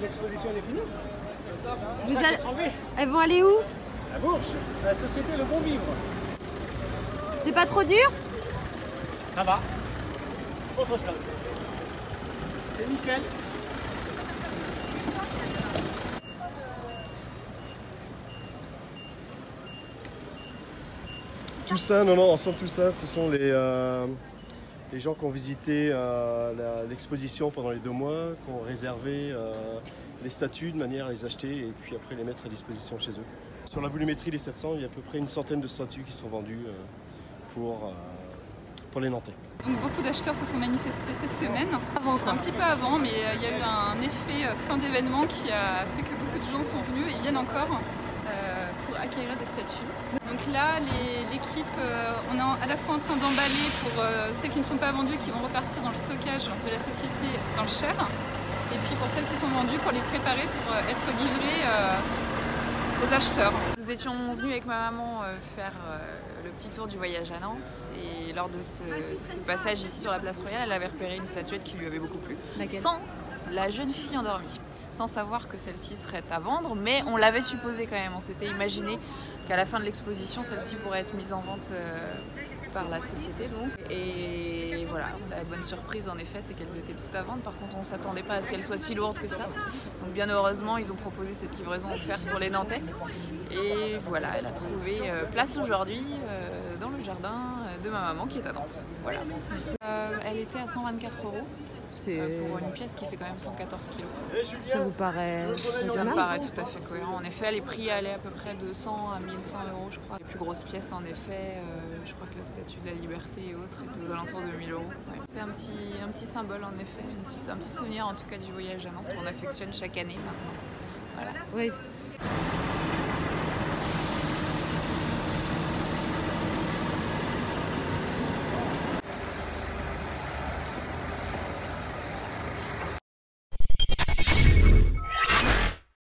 l'exposition elle est finie. Elles vont aller où? À Bourges, la société Le Bon Vivre. C'est pas trop dur? Ça va. Pas trop se plaindre. C'est nickel. Tout ça, non, ensemble tout ça, ce sont les gens qui ont visité l'exposition pendant les 2 mois, qui ont réservé les statues de manière à les acheter et puis après les mettre à disposition chez eux. Sur la volumétrie des 700, il y a à peu près une centaine de statues qui sont vendues pour les Nantais. Donc, beaucoup d'acheteurs se sont manifestés cette semaine, un petit peu avant, mais il y a eu un effet fin d'événement qui a fait que beaucoup de gens sont venus et viennent encore pour acquérir des statues. Donc là, l'équipe, on est à la fois en train d'emballer pour celles qui ne sont pas vendues, qui vont repartir dans le stockage de la société dans le Cher, et puis pour celles qui sont vendues, pour les préparer pour être livrées aux acheteurs. Nous étions venus avec ma maman faire le petit tour du voyage à Nantes et lors de ce passage ici sur la place Royale, elle avait repéré une statuette qui lui avait beaucoup plu, sans la jeune fille endormie, sans savoir que celle-ci serait à vendre, mais on l'avait supposé quand même, on s'était imaginé qu'à la fin de l'exposition, celle-ci pourrait être mise en vente par la société donc. Et voilà, la bonne surprise en effet, c'est qu'elles étaient toutes à vendre. Par contre, on ne s'attendait pas à ce qu'elles soient si lourdes que ça. Donc bien heureusement, ils ont proposé cette livraison offerte pour les Nantais. Et voilà, elle a trouvé place aujourd'hui dans le jardin de ma maman qui est à Nantes. Voilà. Elle était à 124 € pour une pièce qui fait quand même 114 kg. Ça vous paraît Ça me paraît tout à fait cohérent. En effet, les prix allaient à peu près de 100 à 1100 € je crois. Les plus grosses pièces en effet, je crois que la Statue de la Liberté et autres étaient aux alentours de 1000 €. Ouais. C'est un petit symbole en effet, un petit souvenir en tout cas du voyage à Nantes qu'on affectionne chaque année maintenant. Voilà. Oui.